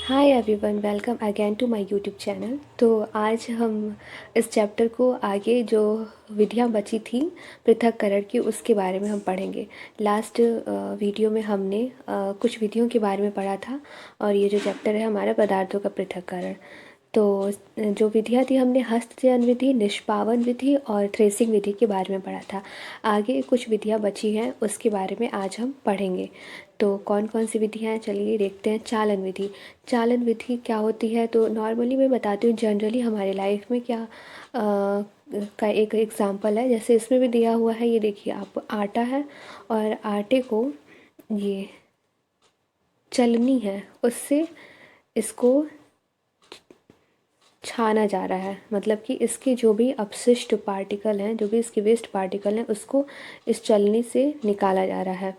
Hi everyone, welcome again to my YouTube channel. तो आज हम इस चैप्टर को आगे जो विधियाँ बची थी पृथक्करण की उसके बारे में हम पढ़ेंगे। लास्ट वीडियो में हमने कुछ विधियों के बारे में पढ़ा था और ये जो चैप्टर है हमारा पदार्थों का पृथक्करण। तो जो विधियाँ थी हमने हस्तचयन विधि, निष्पावन विधि और थ्रेसिंग विधि के बारे में पढ़ा था। आगे कुछ विधियाँ बची हैं उसके बारे में आज हम पढ़ेंगे। तो कौन कौन सी विधियाँ हैं चलिए देखते हैं। चालन विधि। चालन विधि क्या होती है तो नॉर्मली मैं बताती हूँ जनरली हमारे लाइफ में क्या का एक एग्जांपल है। जैसे इसमें भी दिया हुआ है, ये देखिए आप, आटा है और आटे को ये चलनी है उससे इसको छाना जा रहा है। मतलब कि इसके जो भी अपशिष्ट पार्टिकल हैं, जो भी इसके वेस्ट पार्टिकल हैं, उसको इस चलनी से निकाला जा रहा है।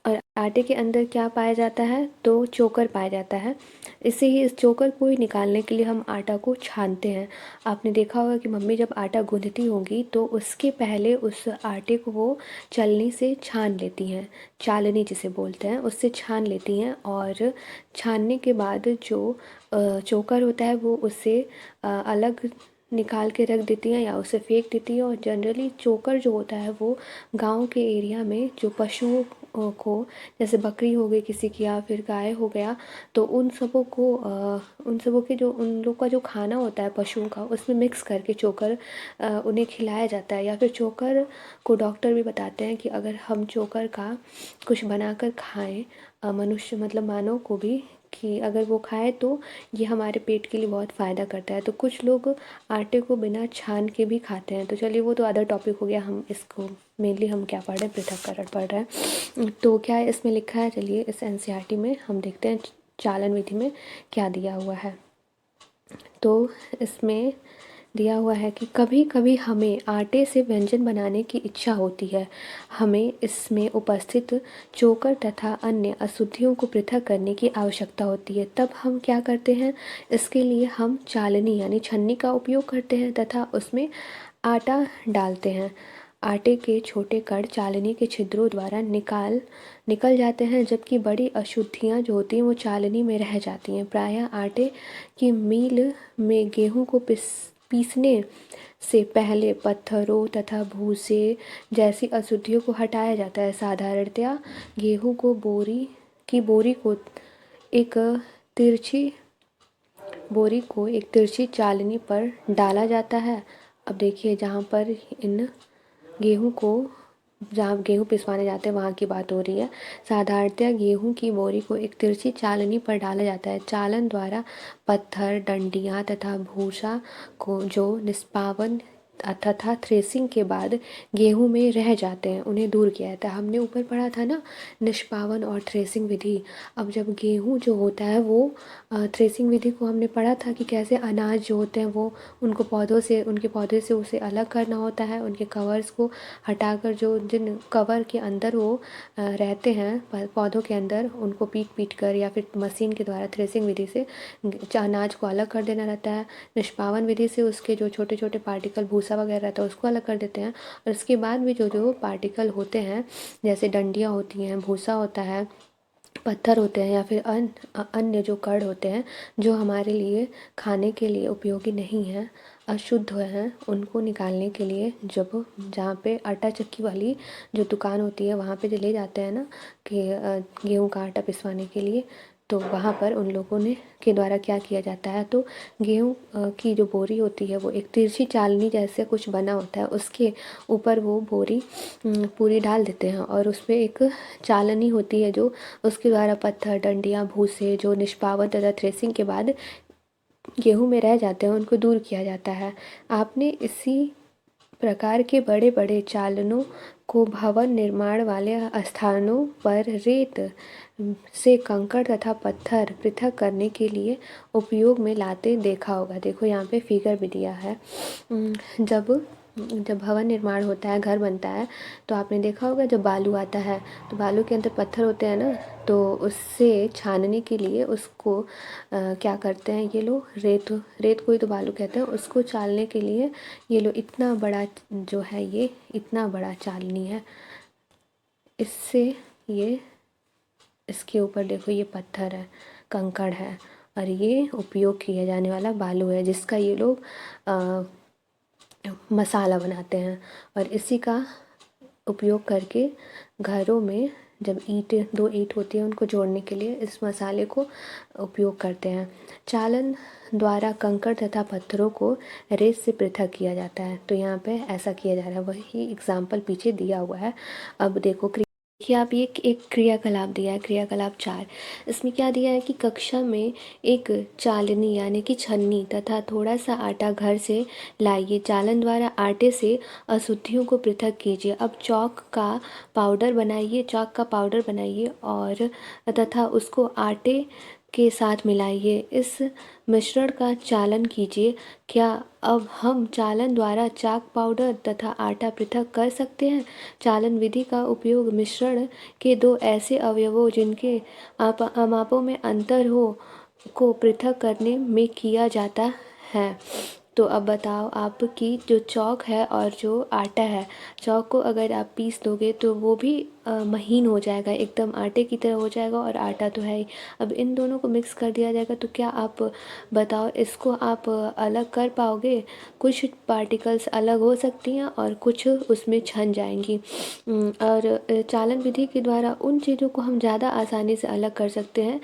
और आटे के अंदर क्या पाया जाता है तो चोकर पाया जाता है। इससे ही इस चोकर को ही निकालने के लिए हम आटा को छानते हैं। आपने देखा होगा कि मम्मी जब आटा गूंथती होंगी तो उसके पहले उस आटे को वो चलनी से छान लेती हैं, चालनी जिसे बोलते हैं, उससे छान लेती हैं। और छानने के बाद जो चोकर होता है वो उससे अलग निकाल के रख देती हैं या उसे फेंक देती है। और जनरली चोकर जो होता है वो गांव के एरिया में जो पशुओं को, जैसे बकरी हो गई किसी की या फिर गाय हो गया, तो उन सबों के जो उन लोग का जो खाना होता है पशुओं का, उसमें मिक्स करके चोकर उन्हें खिलाया जाता है। या फिर चोकर को डॉक्टर भी बताते हैं कि अगर हम चोकर का कुछ बनाकर खाएं, मनुष्य मतलब मानव को भी, कि अगर वो खाए तो ये हमारे पेट के लिए बहुत फ़ायदा करता है। तो कुछ लोग आटे को बिना छान के भी खाते हैं। तो चलिए वो तो अदर टॉपिक हो गया, हम इसको मेनली हम क्या पढ़ रहे हैं, पृथक्करण पढ़ रहे हैं। तो क्या है इसमें लिखा है, चलिए इस एनसीईआरटी में हम देखते हैं चालन विधि में क्या दिया हुआ है। तो इसमें दिया हुआ है कि कभी कभी हमें आटे से व्यंजन बनाने की इच्छा होती है। हमें इसमें उपस्थित चोकर तथा अन्य अशुद्धियों को पृथक करने की आवश्यकता होती है। तब हम क्या करते हैं, इसके लिए हम चालनी यानी छन्नी का उपयोग करते हैं तथा उसमें आटा डालते हैं। आटे के छोटे कण चालनी के छिद्रों द्वारा निकल जाते हैं, जबकि बड़ी अशुद्धियाँ जो होती हैं वो चालनी में रह जाती हैं। प्रायः आटे की मील में गेहूँ को पीसने से पहले पत्थरों तथा भूसे जैसी अशुद्धियों को हटाया जाता है। साधारणतया गेहूँ को एक तिरछी बोरी को एक तिरछी चालनी पर डाला जाता है। अब देखिए जहाँ पर इन गेहूँ को जहाँ गेहूँ पिसवाने जाते हैं वहाँ की बात हो रही है। साधारणतया गेहूँ की बोरी को एक तिरछी चालनी पर डाला जाता है। चालन द्वारा पत्थर, डंडियाँ तथा भूसा को जो निष्पावन तथा थ्रेसिंग के बाद गेहूं में रह जाते हैं उन्हें दूर किया जाता है। हमने ऊपर पढ़ा था ना निष्पावन और थ्रेसिंग विधि। अब जब गेहूं जो होता है वो थ्रेसिंग विधि को हमने पढ़ा था कि कैसे अनाज जो होते हैं वो उनके पौधे से उसे अलग करना होता है। उनके कवर्स को हटाकर जो जिन कवर के अंदर वो रहते हैं पौधों के अंदर, उनको पीट पीट कर या फिर मशीन के द्वारा थ्रेसिंग विधि से अनाज को अलग कर देना रहता है। निष्पावन विधि से उसके जो छोटे छोटे पार्टिकल भूसा वगैरह रहता है उसको अलग कर देते हैं। और उसके बाद भी जो जो पार्टिकल होते हैं, जैसे डंडियाँ होती हैं, भूसा होता है, पत्थर होते हैं या फिर अन्य जो कण होते हैं जो हमारे लिए खाने के लिए उपयोगी नहीं हैं, अशुद्ध हैं, उनको निकालने के लिए जब जहाँ पे आटा चक्की वाली जो दुकान होती है वहाँ पे जो ले जाते हैं ना कि गेहूँ का आटा पिसवाने के लिए, तो वहाँ पर उन लोगों ने के द्वारा क्या किया जाता है, तो गेहूँ की जो बोरी होती है वो एक तिरछी चालनी जैसे कुछ बना होता है, उसके ऊपर वो बोरी पूरी डाल देते हैं और उस पर एक चालनी होती है जो उसके द्वारा पत्थर, डंडियाँ, भूसे जो निष्पावन तथा थ्रेसिंग के बाद गेहूं में रह जाते हैं उनको दूर किया जाता है। आपने इसी प्रकार के बड़े बड़े चालनों को भवन निर्माण वाले स्थानों पर रेत से कंकड़ तथा पत्थर पृथक करने के लिए उपयोग में लाते देखा होगा। देखो यहाँ पे फिगर भी दिया है। जब जब भवन निर्माण होता है, घर बनता है, तो आपने देखा होगा जब बालू आता है तो बालू के अंदर पत्थर होते हैं ना, तो उससे छानने के लिए उसको क्या करते हैं ये लोग, रेत को ही तो बालू कहते हैं, उसको चालने के लिए ये लोग इतना बड़ा जो है, ये इतना बड़ा चालनी है, इससे ये इसके ऊपर देखो ये पत्थर है, कंकड़ है, और ये उपयोग किया जाने वाला बालू है जिसका ये लोग मसाला बनाते हैं। और इसी का उपयोग करके घरों में जब दो ईंट होती है उनको जोड़ने के लिए इस मसाले को उपयोग करते हैं। चालन द्वारा कंकड़ तथा पत्थरों को रेत से पृथक किया जाता है। तो यहाँ पे ऐसा किया जा रहा है, वही एग्जाम्पल पीछे दिया हुआ है। अब देखो देखिए आप, ये एक क्रियाकलाप दिया है, क्रियाकलाप 4। इसमें क्या दिया है कि कक्षा में एक चालनी यानी कि छन्नी तथा थोड़ा सा आटा घर से लाइए। चालन द्वारा आटे से अशुद्धियों को पृथक कीजिए। अब चौक का पाउडर बनाइए और तथा उसको आटे के साथ मिलाइए। इस मिश्रण का चालन कीजिए। क्या अब हम चालन द्वारा चाक पाउडर तथा आटा पृथक कर सकते हैं? चालन विधि का उपयोग मिश्रण के दो ऐसे अवयवों जिनके मापों में अंतर हो को पृथक करने में किया जाता है। तो अब बताओ आपकी जो चौक है और जो आटा है, चौक को अगर आप पीस दोगे तो वो भी महीन हो जाएगा, एकदम आटे की तरह हो जाएगा, और आटा तो है ही। अब इन दोनों को मिक्स कर दिया जाएगा तो क्या आप बताओ इसको आप अलग कर पाओगे? कुछ पार्टिकल्स अलग हो सकती हैं और कुछ उसमें छन जाएंगी। और चालन विधि के द्वारा उन चीज़ों को हम ज़्यादा आसानी से अलग कर सकते हैं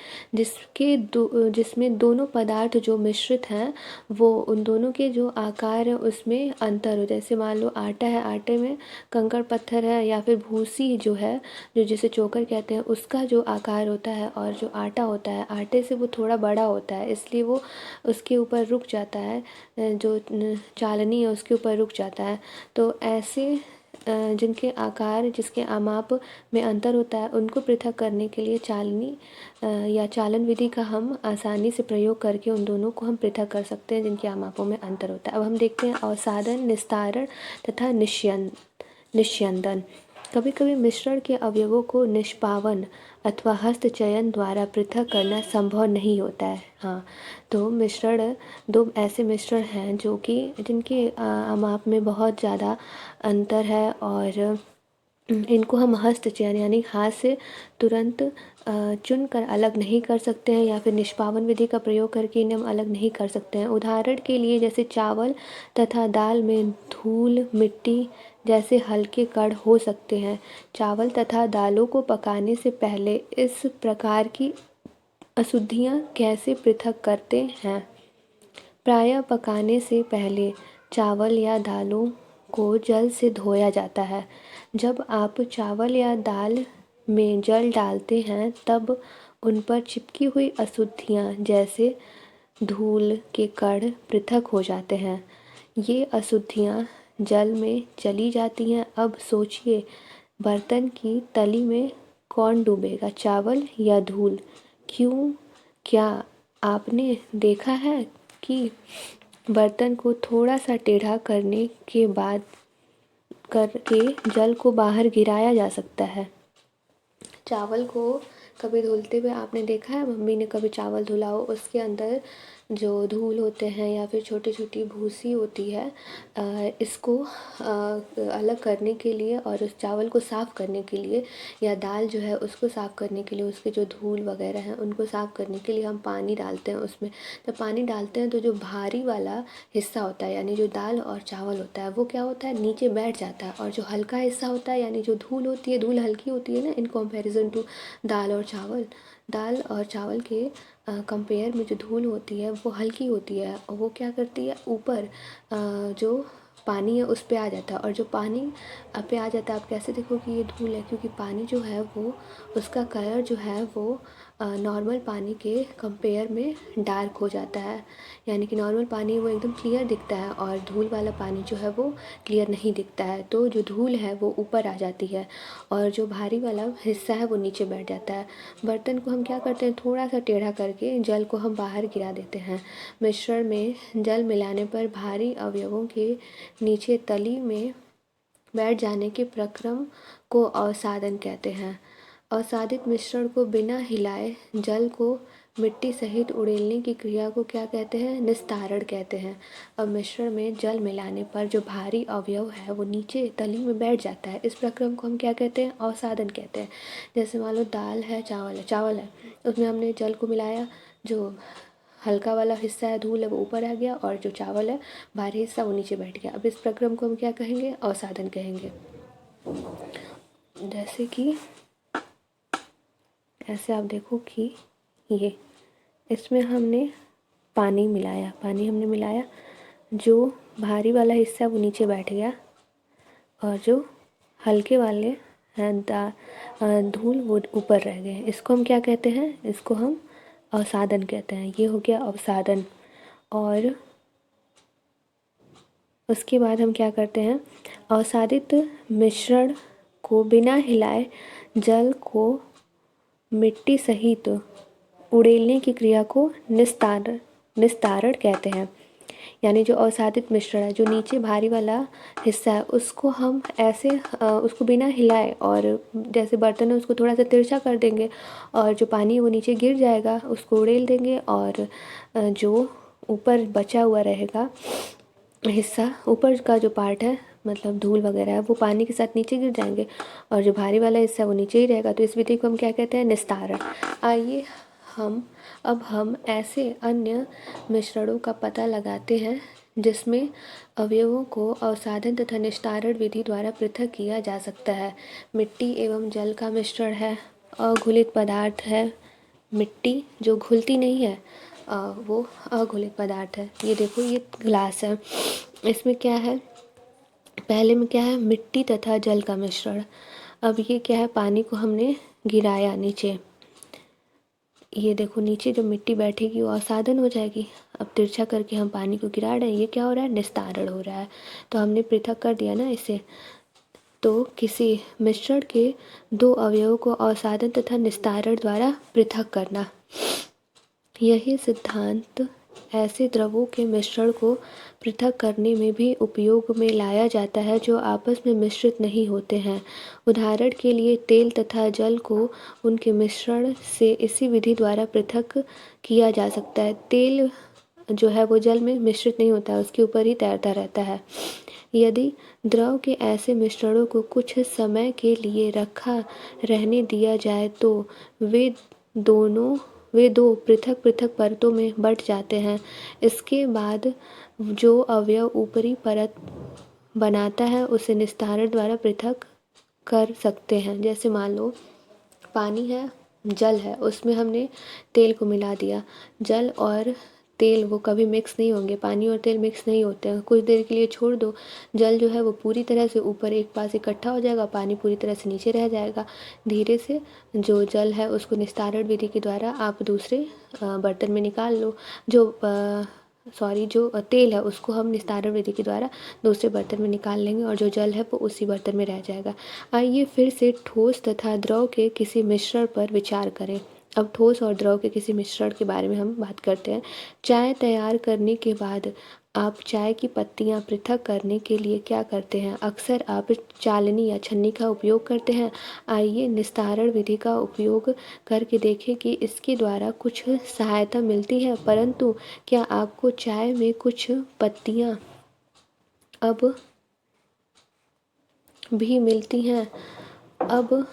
जिसमें दोनों पदार्थ जो मिश्रित हैं वो उन दोनों के जो आकार है उसमें अंतर हो। जैसे मान लो आटा है, आटे में कंकड़ पत्थर है, या फिर भूसी जो है जो जिसे चोकर कहते हैं उसका जो आकार होता है, और जो आटा होता है आटे से वो थोड़ा बड़ा होता है, इसलिए वो उसके ऊपर रुक जाता है, जो चालनी है उसके ऊपर रुक जाता है। तो ऐसे जिनके आकार जिसके माप में अंतर होता है उनको पृथक करने के लिए चालनी या चालन विधि का हम आसानी से प्रयोग करके उन दोनों को हम पृथक कर सकते हैं जिनके मापों में अंतर होता है। अब हम देखते हैं अवसादन, निस्तारण तथा निस्यंदन। कभी कभी मिश्रण के अवयवों को निष्पावन अथवा हस्तचयन द्वारा पृथक करना संभव नहीं होता है। हाँ, तो मिश्रण दो ऐसे मिश्रण हैं जो कि जिनके माप में बहुत ज़्यादा अंतर है, और इनको हम हस्तचयन यानी हाथ से तुरंत चुन कर अलग नहीं कर सकते हैं, या फिर निष्पावन विधि का प्रयोग करके इन्हें हम अलग नहीं कर सकते हैं। उदाहरण के लिए जैसे चावल तथा दाल में धूल, मिट्टी जैसे हल्के कण हो सकते हैं। चावल तथा दालों को पकाने से पहले इस प्रकार की अशुद्धियाँ कैसे पृथक करते हैं? प्रायः पकाने से पहले चावल या दालों को जल से धोया जाता है। जब आप चावल या दाल में जल डालते हैं तब उन पर चिपकी हुई अशुद्धियाँ जैसे धूल के कण पृथक हो जाते हैं। ये अशुद्धियाँ जल में चली जाती हैं। अब सोचिए, बर्तन की तली में कौन डूबेगा, चावल या धूल? क्यों? क्या आपने देखा है कि बर्तन को थोड़ा सा टेढ़ा करने के बाद करके जल को बाहर गिराया जा सकता है? चावल को कभी धुलते हुए आपने देखा है? मम्मी ने कभी चावल धुला हो, उसके अंदर जो धूल होते हैं या फिर छोटी छोटी भूसी होती है, इसको अलग करने के लिए और उस चावल को साफ़ करने के लिए, या दाल जो है उसको साफ़ करने के लिए, उसके जो धूल वगैरह हैं उनको साफ़ करने के लिए हम पानी डालते हैं उसमें। जब पानी डालते हैं तो जो भारी वाला हिस्सा होता है यानी जो दाल और चावल होता है वो क्या होता है, नीचे बैठ जाता है, और जो हल्का हिस्सा होता है यानी जो धूल होती है, धूल हल्की होती है ना इन कंपैरिजन टू दाल और चावल के कंपेयर में जो धूल होती है वो हल्की होती है, और वो क्या करती है, ऊपर जो पानी है उस पे आ जाता है, और जो पानी पे आ जाता है आप कैसे देखो कि ये धूल है, क्योंकि पानी जो है वो उसका कलर जो है वो नॉर्मल पानी के कंपेयर में डार्क हो जाता है, यानी कि नॉर्मल पानी वो एकदम क्लियर दिखता है और धूल वाला पानी जो है वो क्लियर नहीं दिखता है। तो जो धूल है वो ऊपर आ जाती है और जो भारी वाला हिस्सा है वो नीचे बैठ जाता है। बर्तन को हम क्या करते हैं, थोड़ा सा टेढ़ा करके जल को हम बाहर गिरा देते हैं। मिश्रण में जल मिलाने पर भारी अवयवों के नीचे तली में बैठ जाने के प्रक्रम को अवसादन कहते हैं। असादित मिश्रण को बिना हिलाए जल को मिट्टी सहित उड़ेलने की क्रिया को क्या कहते हैं? निस्तारण कहते हैं। अब मिश्रण में जल मिलाने पर जो भारी अवयव है वो नीचे तली में बैठ जाता है। इस प्रक्रम को हम क्या कहते हैं? अवसादन कहते हैं। जैसे मान लो दाल है, चावल है, उसमें हमने जल को मिलाया, जो हल्का वाला हिस्सा है, धूल है, वो ऊपर आ गया और जो चावल है भारी हिस्सा वो नीचे बैठ गया। अब इस प्रक्रम को हम क्या कहेंगे? अवसादन कहेंगे। जैसे कि ऐसे आप देखो कि ये इसमें हमने पानी मिलाया, जो भारी वाला हिस्सा वो नीचे बैठ गया और जो हल्के वाले धूल वो ऊपर रह गए। इसको हम क्या कहते हैं? इसको हम अवसादन कहते हैं। ये हो गया अवसादन। और उसके बाद हम क्या करते हैं? अवसादित मिश्रण को बिना हिलाए जल को मिट्टी सहित उड़ेलने की क्रिया को निस्तारण कहते हैं। यानी जो अवसादित मिश्रण है, जो नीचे भारी वाला हिस्सा है, उसको हम ऐसे उसको बिना हिलाए और जैसे बर्तन है उसको थोड़ा सा तिरछा कर देंगे और जो पानी है वो नीचे गिर जाएगा, उसको उड़ेल देंगे और जो ऊपर बचा हुआ रहेगा हिस्सा, ऊपर का जो पार्ट है मतलब धूल वगैरह है, वो पानी के साथ नीचे गिर जाएंगे और जो भारी वाला हिस्सा है वो नीचे ही रहेगा। तो इस विधि को हम क्या कहते हैं? निस्तारण। आइए हम ऐसे अन्य मिश्रणों का पता लगाते हैं जिसमें अवयवों को अवसादन तथा निस्तारण विधि द्वारा पृथक किया जा सकता है। मिट्टी एवं जल का मिश्रण है, अघुलित पदार्थ है, मिट्टी जो घुलती नहीं है वो अघुलित पदार्थ है। ये देखो, ये ग्लास है, इसमें क्या है? पहले में क्या है? मिट्टी तथा जल का मिश्रण। अब ये क्या है? पानी को हमने गिराया नीचे, ये देखो नीचे जो मिट्टी बैठेगी वो अवसादन हो जाएगी। अब तिरछा करके हम पानी को गिरा रहे हैं, ये क्या हो रहा है? निस्तारण हो रहा है। तो हमने पृथक कर दिया ना इसे। तो किसी मिश्रण के दो अवयवों को अवसादन तथा निस्तारण द्वारा पृथक करना, यही सिद्धांत ऐसे द्रवों के मिश्रण को पृथक करने में भी उपयोग में लाया जाता है जो आपस में मिश्रित नहीं होते हैं। उदाहरण के लिए तेल तथा जल को उनके मिश्रण से इसी विधि द्वारा पृथक किया जा सकता है। तेल जो है वो जल में मिश्रित नहीं होता है, उसके ऊपर ही तैरता रहता है। यदि द्रव के ऐसे मिश्रणों को कुछ समय के लिए रखा रहने दिया जाए तो वे दो पृथक पृथक परतों में बँट जाते हैं। इसके बाद जो अवयव ऊपरी परत बनाता है उसे निस्तारण द्वारा पृथक कर सकते हैं। जैसे मान लो पानी है, जल है, उसमें हमने तेल को मिला दिया। जल और तेल वो कभी मिक्स नहीं होंगे, पानी और तेल मिक्स नहीं होते हैं। कुछ देर के लिए छोड़ दो, जल जो है वो पूरी तरह से ऊपर एक पास इकट्ठा हो जाएगा, पानी पूरी तरह से नीचे रह जाएगा। धीरे से जो जल है उसको निस्तारण विधि के द्वारा आप दूसरे बर्तन में निकाल लो। जो तेल है उसको हम निस्तारण विधि के द्वारा दूसरे बर्तन में निकाल लेंगे और जो जल है वो उसी बर्तन में रह जाएगा। आइए फिर से ठोस तथा द्रव के किसी मिश्रण पर विचार करें। अब ठोस और द्रव के किसी मिश्रण के बारे में हम बात करते हैं। चाय तैयार करने के बाद आप चाय की पत्तियां पृथक करने के लिए क्या करते हैं? अक्सर आप चालनी या छन्नी का उपयोग करते हैं। आइए निस्तारण विधि का उपयोग करके देखें कि इसके द्वारा कुछ सहायता मिलती है, परंतु क्या आपको चाय में कुछ पत्तियां अब भी मिलती हैं? अब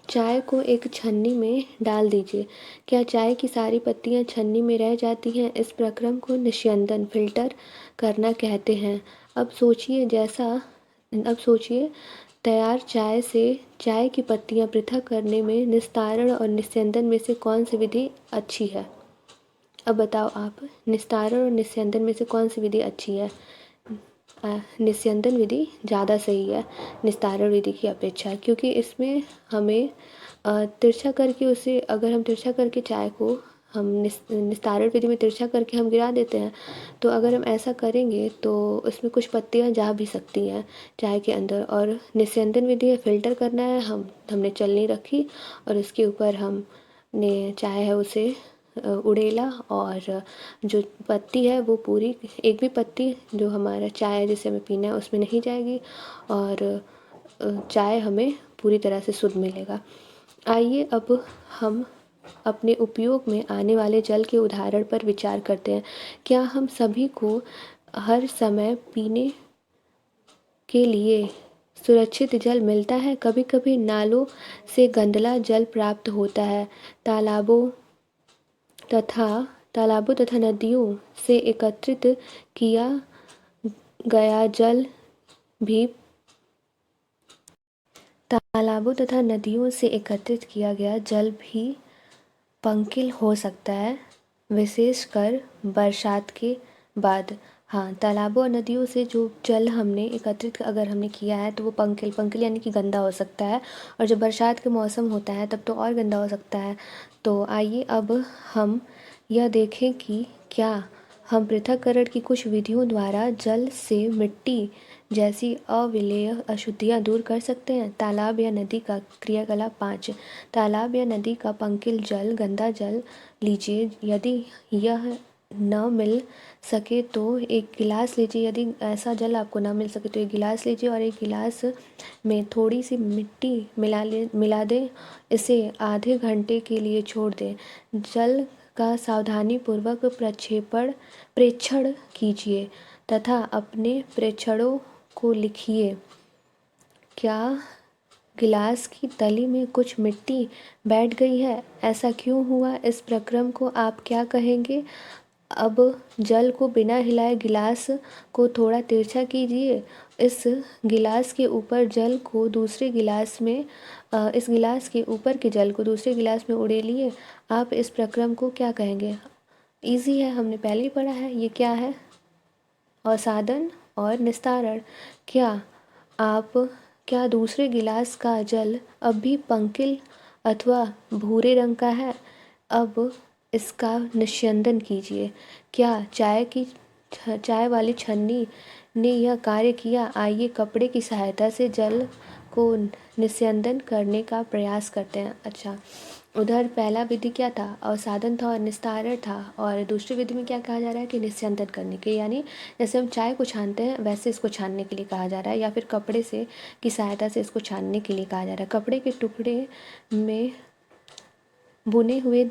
चाय को एक छन्नी में डाल दीजिए। क्या चाय की सारी पत्तियां छन्नी में रह जाती हैं? इस प्रक्रम को निस्यंदन फ़िल्टर करना कहते हैं। अब सोचिए तैयार चाय से चाय की पत्तियां पृथक करने में निस्तारण और निस्यंदन में से कौन सी विधि अच्छी है? अब बताओ आप, निस्तारण और निस्यंदन में से कौन सी विधि अच्छी है? निस्यंदन विधि ज़्यादा सही है निस्तारण विधि की अपेक्षा, क्योंकि इसमें हमें तिरछा करके उसे, अगर हम तिरछा करके चाय को हम निस्तारण विधि में तिरछा करके हम गिरा देते हैं, तो अगर हम ऐसा करेंगे तो उसमें कुछ पत्तियां जा भी सकती हैं चाय के अंदर। और निस्यंदन विधि है, फ़िल्टर करना है, हमने चलनी रखी और उसके ऊपर हमने चाय है उसे उड़ेला और जो पत्ती है वो पूरी, एक भी पत्ती जो हमारा चाय जिसे हमें पीना है उसमें नहीं जाएगी और चाय हमें पूरी तरह से शुद्ध मिलेगा। आइए अब हम अपने उपयोग में आने वाले जल के उदाहरण पर विचार करते हैं। क्या हम सभी को हर समय पीने के लिए सुरक्षित जल मिलता है? कभी कभी नालों से गंदला जल प्राप्त होता है। तालाबों तथा नदियों से एकत्रित किया गया जल भी तालाबों तथा नदियों से एकत्रित किया गया जल भी पंकिल हो सकता है, विशेषकर बरसात के बाद। हाँ, तालाबों और नदियों से जो जल हमने एकत्रित अगर हमने किया है तो वो पंकिल यानी कि गंदा हो सकता है, और जब बरसात के मौसम होता है तब तो और गंदा हो सकता है। तो आइए अब हम यह देखें कि क्या हम पृथक्करण की कुछ विधियों द्वारा जल से मिट्टी जैसी अविलेय अशुद्धियाँ दूर कर सकते हैं। तालाब या नदी का क्रियाकलाप 5। तालाब या नदी का पंकिल जल, गंदा जल लीजिए। यदि यह न मिल सके तो एक गिलास लीजिए। यदि ऐसा जल आपको ना मिल सके तो एक गिलास लीजिए और एक गिलास में थोड़ी सी मिट्टी मिला दें। इसे आधे घंटे के लिए छोड़ दें। जल का सावधानीपूर्वक प्रेक्षण कीजिए तथा अपने प्रेक्षणों को लिखिए। क्या गिलास की तली में कुछ मिट्टी बैठ गई है? ऐसा क्यों हुआ? इस प्रक्रम को आप क्या कहेंगे? अब जल को बिना हिलाए गिलास को थोड़ा तिरछा कीजिए। इस गिलास के ऊपर जल को दूसरे गिलास में इस गिलास के ऊपर के जल को दूसरे गिलास में उड़ेलिए। आप इस प्रक्रम को क्या कहेंगे? इजी है, हमने पहले ही पढ़ा है। ये क्या है? असादन और निस्तारण। क्या दूसरे गिलास का जल अब भी पंकिल अथवा भूरे रंग का है? अब इसका निस्यंदन कीजिए। क्या चाय वाली छन्नी ने यह कार्य किया? आइए कपड़े की सहायता से जल को निस्यंदन करने का प्रयास करते हैं। अच्छा, उधर पहला विधि क्या था? अवसादन था और निस्तारण था, और दूसरी विधि में क्या कहा जा रहा है कि निस्यंदन करने के, यानी जैसे हम चाय को छानते हैं वैसे इसको छानने के लिए कहा जा रहा है, या फिर कपड़े से की सहायता से इसको छानने के लिए कहा जा रहा है। कपड़े के टुकड़े में बुने हुए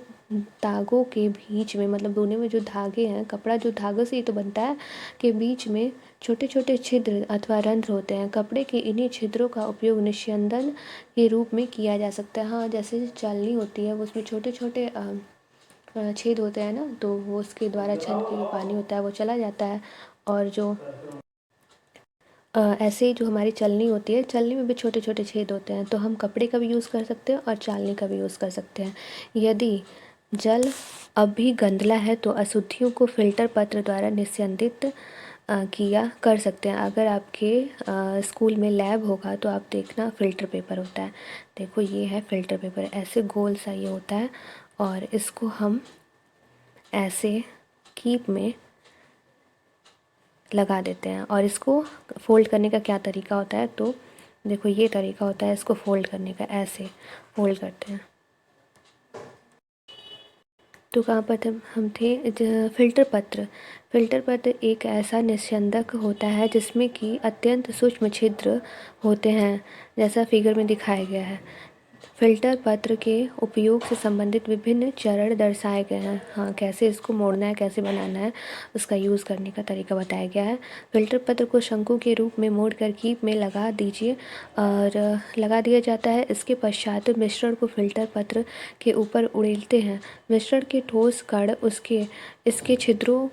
धागों के बीच में, मतलब बुने हुए जो धागे हैं, कपड़ा जो धागों से ही तो बनता है, के बीच में छोटे छोटे छिद्र अथवा रंध्र होते हैं। कपड़े के इन्हीं छिद्रों का उपयोग निस्यंदन के रूप में किया जा सकता है। हाँ, जैसे चालनी होती है उसमें छोटे छोटे छेद होते हैं ना, तो वो उसके द्वारा छन के जो पानी होता है वो चला जाता है। और जो ऐसे ही जो हमारी चलनी होती है, चलनी में भी छोटे छोटे छेद होते हैं, तो हम कपड़े का भी यूज़ कर सकते हैं और चालनी का भी यूज़ कर सकते हैं। यदि जल अब भी गंदला है तो अशुद्धियों को फिल्टर पत्र द्वारा निस्यंदित किया कर सकते हैं। अगर आपके स्कूल में लैब होगा तो आप देखना फ़िल्टर पेपर होता है। देखो ये है फ़िल्टर पेपर, ऐसे गोल सा ये होता है, और इसको हम ऐसे कीप में लगा देते हैं। और इसको फ़ोल्ड करने का क्या तरीका होता है? तो देखो ये तरीका होता है इसको फ़ोल्ड करने का, ऐसे फ़ोल्ड करते हैं। तो कहाँ पर हम थे? फ़िल्टर पत्र एक ऐसा निस्यंदक होता है जिसमें कि अत्यंत सूक्ष्म छिद्र होते हैं, जैसा फिगर में दिखाया गया है। फ़िल्टर पत्र के उपयोग से संबंधित विभिन्न चरण दर्शाए गए हैं। हाँ, कैसे इसको मोड़ना है, कैसे बनाना है, उसका यूज़ करने का तरीका बताया गया है। फ़िल्टर पत्र को शंकु के रूप में मोड़कर कीप में लगा दीजिए और लगा दिया जाता है। इसके पश्चात मिश्रण को फ़िल्टर पत्र के ऊपर उड़ेलते हैं। मिश्रण के ठोस कण इसके छिद्रों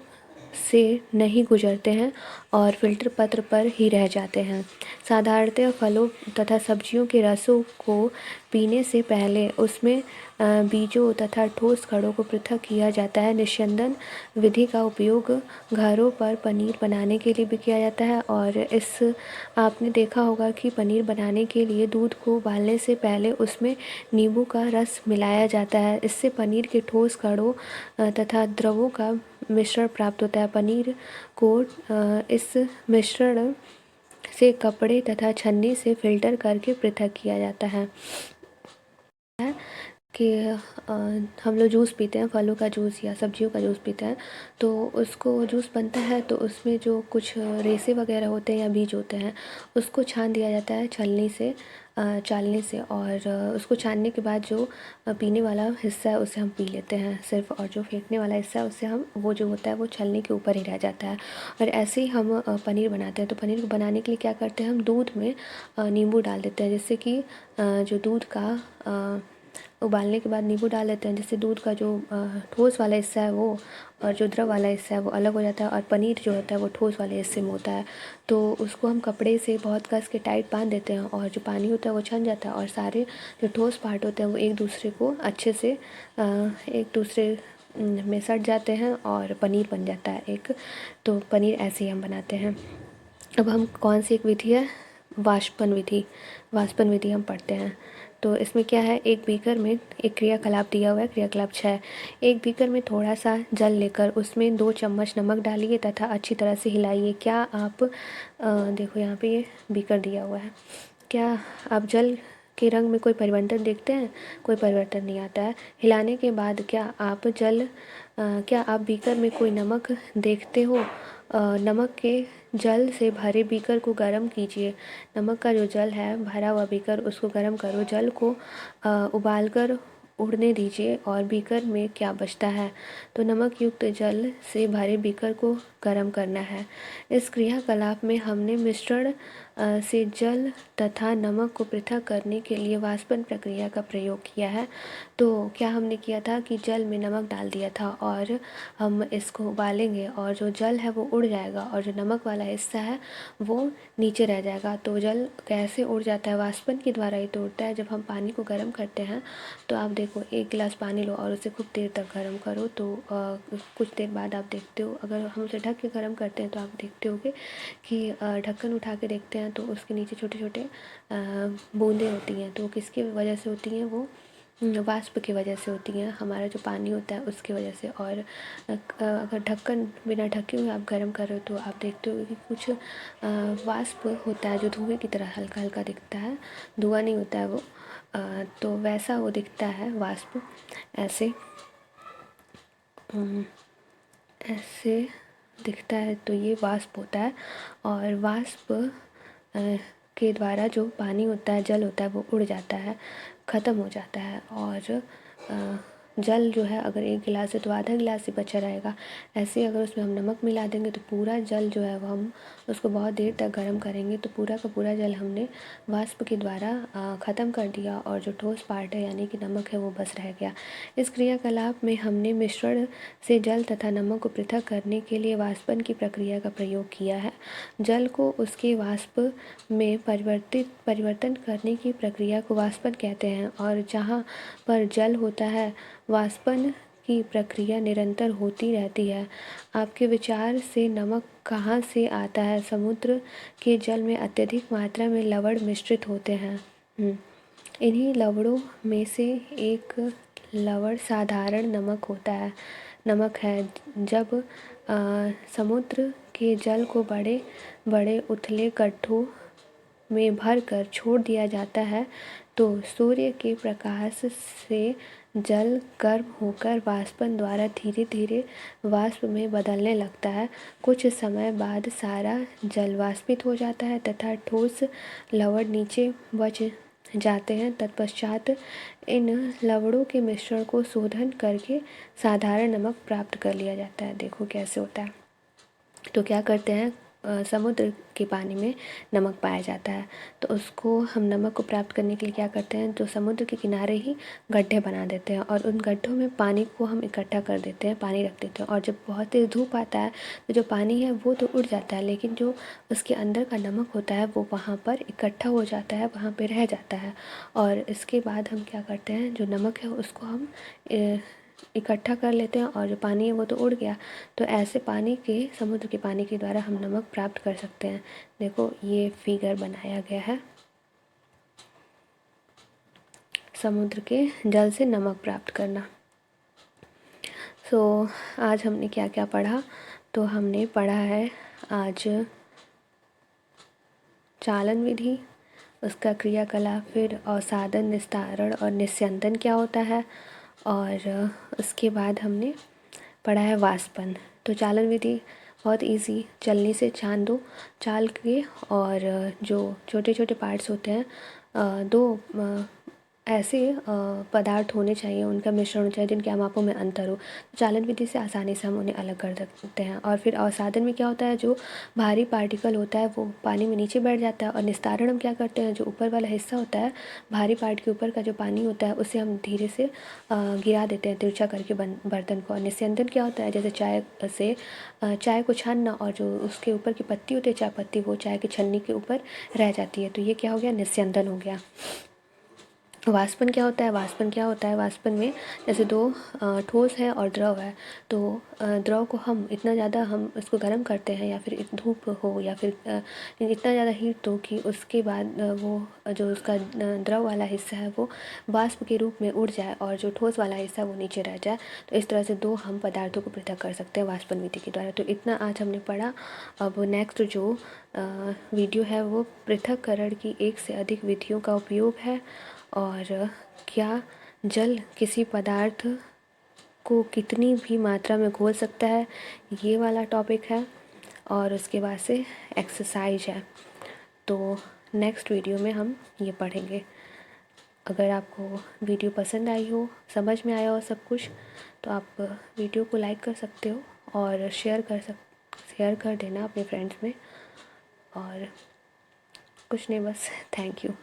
से नहीं गुजरते हैं और फ़िल्टर पत्र पर ही रह जाते हैं। साधारणतः फलों तथा सब्जियों के रसों को पीने से पहले उसमें बीजों तथा ठोस कणों को पृथक किया जाता है। निस्यंदन विधि का उपयोग घरों पर पनीर बनाने के लिए भी किया जाता है, और आपने देखा होगा कि पनीर बनाने के लिए दूध को उबालने से पहले उसमें नींबू का रस मिलाया जाता है। इससे पनीर के ठोस कणों तथा द्रवों का मिश्रण प्राप्त होता है। पनीर को इस मिश्रण से कपड़े तथा छन्नी से फ़िल्टर करके पृथक किया जाता है। कि हम लोग जूस पीते हैं, फलों का जूस या सब्जियों का जूस पीते हैं, तो उसको जूस बनता है तो उसमें जो कुछ रेसे वगैरह होते हैं या बीज होते हैं उसको छान दिया जाता है छलनी से, चालने से, और उसको छानने के बाद जो पीने वाला हिस्सा है उसे हम पी लेते हैं सिर्फ, और जो फेंकने वाला हिस्सा है उससे हम वो जो होता है वो छलनी के ऊपर ही रह जाता है। और ऐसे ही हम पनीर बनाते हैं। तो पनीर को बनाने के लिए क्या करते हैं, हम दूध में नींबू डाल देते हैं, जिससे कि जो दूध का उबालने के बाद नींबू डाल देते हैं, जिससे दूध का जो ठोस वाला हिस्सा है वो और जो द्रव वाला हिस्सा है वो अलग हो जाता है, और पनीर जो होता है वो ठोस वाले हिस्से में होता है। तो उसको हम कपड़े से बहुत कस के टाइट बांध देते हैं, और जो पानी होता है वो छन जाता है, और सारे जो ठोस पार्ट होते हैं वो एक दूसरे को अच्छे से एक दूसरे में सट जाते हैं, और पनीर बन जाता है एक। तो पनीर ऐसे ही हम बनाते हैं। अब हम कौन सी एक विधि है, वाष्पन विधि हम पढ़ते हैं। तो इसमें क्या है, एक बीकर में एक क्रियाकलाप दिया हुआ है, क्रियाकलाप 6। एक बीकर में थोड़ा सा जल लेकर उसमें 2 चम्मच नमक डालिए तथा अच्छी तरह से हिलाइए। क्या आप देखो यहाँ पे ये बीकर दिया हुआ है, क्या आप जल के रंग में कोई परिवर्तन देखते हैं? कोई परिवर्तन नहीं आता है। हिलाने के बाद क्या आप बीकर में कोई नमक देखते हो? नमक के जल से भरे बीकर को गर्म कीजिए। नमक का जो जल है भरा हुआ बीकर, उसको गर्म करो। जल को उबालकर उड़ने दीजिए और बीकर में क्या बचता है, तो नमक युक्त जल से भरे बीकर को गर्म करना है। इस क्रियाकलाप में हमने मिश्रण से जल तथा नमक को पृथक करने के लिए वाष्पन प्रक्रिया का प्रयोग किया है। तो क्या हमने किया था कि जल में नमक डाल दिया था, और हम इसको उबालेंगे और जो जल है वो उड़ जाएगा, और जो नमक वाला हिस्सा है वो नीचे रह जाएगा। तो जल कैसे उड़ जाता है, वाष्पन के द्वारा ही तो उड़ता है। जब हम पानी को गर्म करते हैं तो आप देखो, एक गिलास पानी लो और उसे खूब देर तक गर्म करो, तो कुछ देर बाद आप देखते हो, अगर हम उसे ढक के गर्म करते हैं तो आप देखते होगे कि ढक्कन उठा के देखते हैं तो उसके नीचे छोटे छोटे बूंदें होती हैं। तो किसकी वजह से होती हैं? वो वाष्प की वजह से होती हैं, हमारा जो पानी होता है उसकी वजह से। और अगर ढक्कन बिना ढके हुए आप गर्म कर रहे हो तो आप देखते हो कि कुछ वाष्प होता है जो धुएं की तरह हल्का हल्का दिखता है, धुआं नहीं होता है वो। तो वैसा वो दिखता है वाष्प, ऐसे ऐसे दिखता है, तो ये वाष्प होता है। और वाष्प के द्वारा जो पानी होता है, जल होता है, वो उड़ जाता है, ख़त्म हो जाता है। और जल जो है अगर एक गिलास है तो आधा गिलास ही बचा रहेगा। ऐसे ही अगर उसमें हम नमक मिला देंगे तो पूरा जल जो है वो हम उसको बहुत देर तक गर्म करेंगे तो पूरा का पूरा जल हमने वाष्प के द्वारा ख़त्म कर दिया, और जो ठोस पार्ट है यानी कि नमक है वो बस रह गया। इस क्रियाकलाप में हमने मिश्रण से जल तथा नमक को पृथक करने के लिए वाष्पन की प्रक्रिया का प्रयोग किया है। जल को उसके वाष्प में परिवर्तन करने की प्रक्रिया को वाष्पन कहते हैं, और जहाँ पर जल होता है वाष्पन की प्रक्रिया निरंतर होती रहती है। आपके विचार से नमक कहाँ से आता है? समुद्र के जल में अत्यधिक मात्रा में लवण मिश्रित होते हैं। इन्हीं लवणों में से एक लवण साधारण नमक है। जब समुद्र के जल को बड़े बड़े उथले गड्ढों में भर कर छोड़ दिया जाता है तो सूर्य के प्रकाश से जल गर्म होकर वाष्पन द्वारा धीरे धीरे वाष्प में बदलने लगता है। कुछ समय बाद सारा जल वाष्पित हो जाता है तथा ठोस लवण नीचे बच जाते हैं। तत्पश्चात इन लवणों के मिश्रण को शोधन करके साधारण नमक प्राप्त कर लिया जाता है। देखो कैसे होता है। तो क्या करते हैं, समुद्र के पानी में नमक पाया जाता है, तो उसको हम नमक को प्राप्त करने के लिए क्या करते हैं, तो समुद्र के किनारे ही गड्ढे बना देते हैं और उन गड्ढों में पानी को हम इकट्ठा कर देते हैं, पानी रख देते हैं। और जब बहुत तेज़ धूप आता है तो जो पानी है वो तो उड़ जाता है, लेकिन जो उसके अंदर का नमक होता है वो वहाँ पर इकट्ठा हो जाता है, वहाँ पर रह जाता है। और इसके बाद हम क्या करते हैं, जो नमक है उसको हम इकट्ठा कर लेते हैं, और जो पानी है वो तो उड़ गया। तो ऐसे समुद्र के पानी के द्वारा हम नमक प्राप्त कर सकते हैं। देखो ये फिगर बनाया गया है, समुद्र के जल से नमक प्राप्त करना। आज हमने क्या क्या पढ़ा, तो हमने पढ़ा है आज चालन विधि, उसका क्रियाकलाप, फिर अवसादन, निस्तारण और निस्यंदन क्या होता है, और उसके बाद हमने पढ़ा है वाष्पन। तो चालन विधि बहुत इजी, चलनी से छान दो चाल के, और जो छोटे छोटे पार्ट्स होते हैं दो ऐसे पदार्थ होने चाहिए, उनका मिश्रण होना चाहिए जिनके मापों में अंतर हो। चालन विधि से आसानी से हम उन्हें अलग कर सकते हैं। और फिर अवसादन में क्या होता है, जो भारी पार्टिकल होता है वो पानी में नीचे बैठ जाता है, और निस्तारण हम क्या करते हैं, जो ऊपर वाला हिस्सा होता है भारी पार्ट के ऊपर का जो पानी होता है उसे हम धीरे से गिरा देते हैं तिरछा करके बर्तन को। और निस्यंदन क्या होता है, जैसे चाय को छानना, और जो उसके ऊपर की पत्ती होती है चाय पत्ती, वो चाय की छन्नी के ऊपर रह जाती है, तो ये क्या हो गया, निस्यंदन हो गया। वाष्पन क्या होता है, वाष्पन में जैसे दो ठोस है और द्रव है, तो द्रव को हम इतना ज़्यादा हम इसको गर्म करते हैं, या फिर धूप हो, या फिर इतना ज़्यादा हीट हो कि उसके बाद वो जो उसका द्रव वाला हिस्सा है वो वाष्प के रूप में उड़ जाए, और जो ठोस वाला हिस्सा है वो नीचे रह जाए। तो इस तरह से दो हम पदार्थों को पृथक कर सकते हैं वाष्पन विधि के द्वारा। तो इतना आज हमने पढ़ा। अब नेक्स्ट जो वीडियो है वो पृथक्करण की एक से अधिक विधियों का उपयोग है, और क्या जल किसी पदार्थ को कितनी भी मात्रा में घोल सकता है, ये वाला टॉपिक है। और उसके बाद से एक्सरसाइज है, तो नेक्स्ट वीडियो में हम ये पढ़ेंगे। अगर आपको वीडियो पसंद आई हो, समझ में आया हो सब कुछ, तो आप वीडियो को लाइक कर सकते हो और शेयर कर देना अपने फ्रेंड्स में। और कुछ नहीं, बस थैंक यू।